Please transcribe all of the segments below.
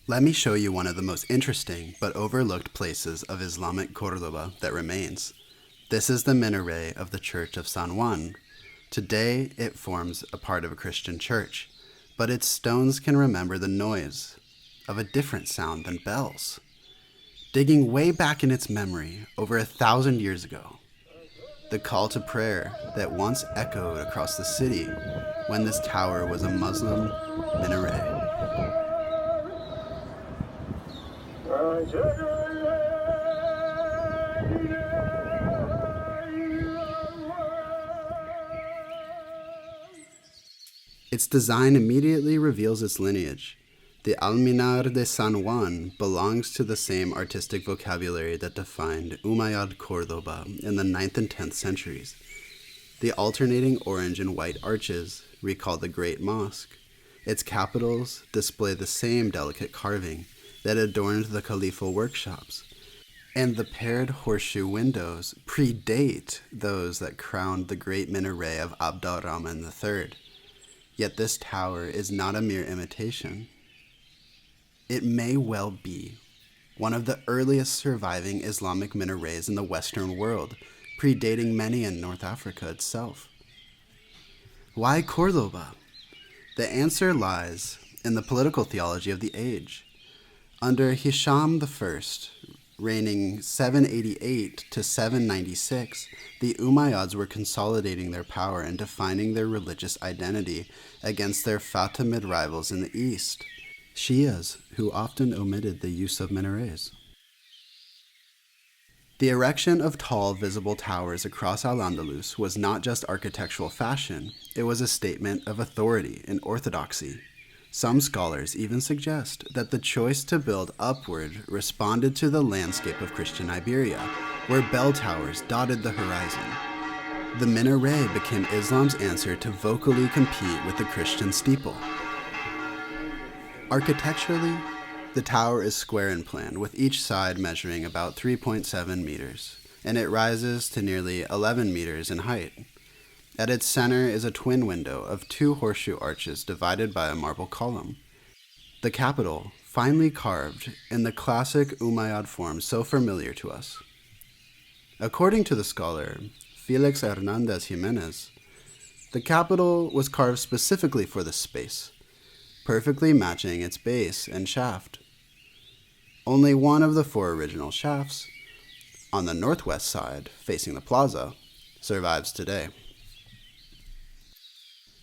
Let me show you one of the most interesting but overlooked places of Islamic Córdoba that remains. This is the minaret of the Church of San Juan. Today, it forms a part of a Christian church, but its stones can remember the noise of a different sound than bells. Digging way back in its memory, over 1,000 years ago, the call to prayer that once echoed across the city when this tower was a Muslim minaret. Its design immediately reveals its lineage. The Alminar de San Juan belongs to the same artistic vocabulary that defined Umayyad Córdoba in the 9th and 10th centuries. The alternating orange and white arches recall the Great Mosque. Its capitals display the same delicate carving that adorned the caliphal workshops, and the paired horseshoe windows predate those that crowned the great minaret of Abd-ar-Rahman III. Yet this tower is not a mere imitation. It may well be one of the earliest surviving Islamic minarets in the Western world, predating many in North Africa itself. Why Córdoba? The answer lies in the political theology of the age. Under Hisham I, reigning 788 to 796, the Umayyads were consolidating their power and defining their religious identity against their Fatimid rivals in the east, Shias, who often omitted the use of minarets. The erection of tall, visible towers across Al-Andalus was not just architectural fashion, it was a statement of authority and orthodoxy. Some scholars even suggest that the choice to build upward responded to the landscape of Christian Iberia, where bell towers dotted the horizon. The minaret became Islam's answer to vocally compete with the Christian steeple. Architecturally, the tower is square in plan, with each side measuring about 3.7 meters, and it rises to nearly 11 meters in height. At its center is a twin window of 2 horseshoe arches divided by a marble column. The capital, finely carved in the classic Umayyad form so familiar to us. According to the scholar Felix Hernandez Jimenez, the capital was carved specifically for this space, perfectly matching its base and shaft. Only one of the 4 original shafts, on the northwest side facing the plaza, survives today.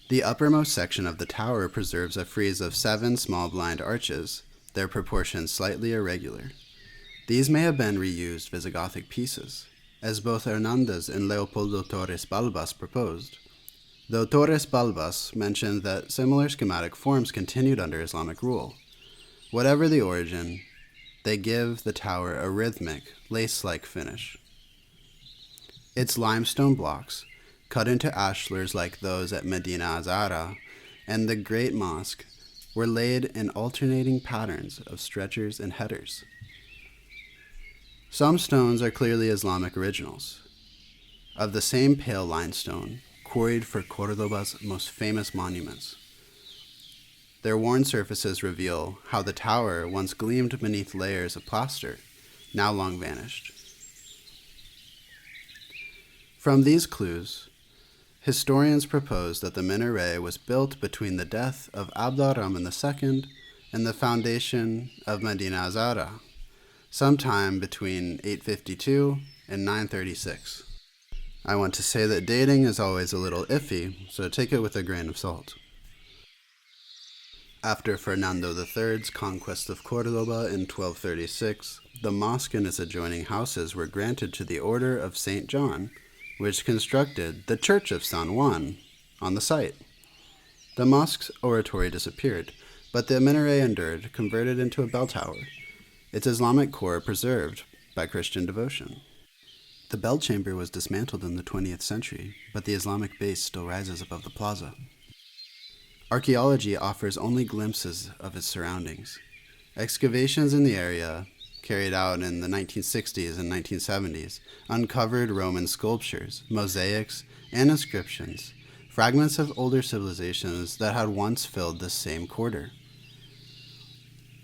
The uppermost section of the tower preserves a frieze of 7 small blind arches, their proportions slightly irregular. These may have been reused Visigothic pieces, as both Hernandez and Leopoldo Torres Balbas proposed, though Torres Balbas mentioned that similar schematic forms continued under Islamic rule. Whatever the origin, they give the tower a rhythmic, lace-like finish. Its limestone blocks, cut into ashlars like those at Medina al-Zahra and the Great Mosque, were laid in alternating patterns of stretchers and headers. Some stones are clearly Islamic originals, of the same pale limestone quarried for Córdoba's most famous monuments. Their worn surfaces reveal how the tower once gleamed beneath layers of plaster, now long vanished. From these clues, historians propose that the minaret was built between the death of Abd-ar-Rahman II and the foundation of Medina al-Zahra, sometime between 852 and 936. I want to say that dating is always a little iffy, so take it with a grain of salt. After Fernando III's conquest of Córdoba in 1236, the mosque and its adjoining houses were granted to the Order of St. John, which constructed the Church of San Juan on the site. The mosque's oratory disappeared, but the minaret endured, converted into a bell tower, its Islamic core preserved by Christian devotion. The bell chamber was dismantled in the 20th century, but the Islamic base still rises above the plaza. Archaeology offers only glimpses of its surroundings. Excavations in the area, carried out in the 1960s and 1970s, uncovered Roman sculptures, mosaics, and inscriptions, fragments of older civilizations that had once filled this same quarter.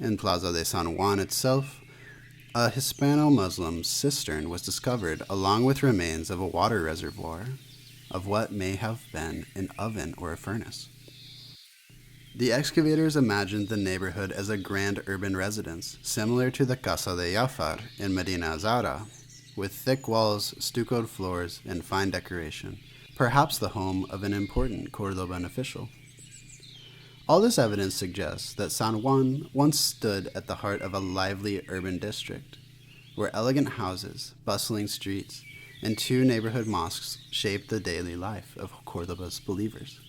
in Plaza de San Juan itself, a Hispano-Muslim cistern was discovered along with remains of a water reservoir of what may have been an oven or a furnace. The excavators imagined the neighborhood as a grand urban residence, similar to the Casa de Jafar in Medina Azara, with thick walls, stuccoed floors, and fine decoration, perhaps the home of an important Cordoban official. All this evidence suggests that San Juan once stood at the heart of a lively urban district, where elegant houses, bustling streets, and two neighborhood mosques shaped the daily life of Cordoba's believers.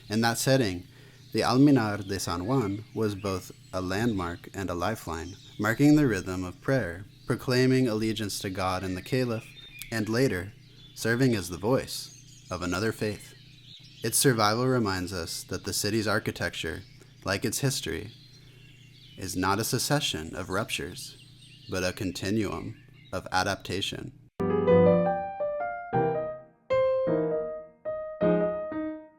In that setting, the Alminar de San Juan was both a landmark and a lifeline, marking the rhythm of prayer, proclaiming allegiance to God and the Caliph, and later, serving as the voice of another faith. Its survival reminds us that the city's architecture, like its history, is not a succession of ruptures, but a continuum of adaptation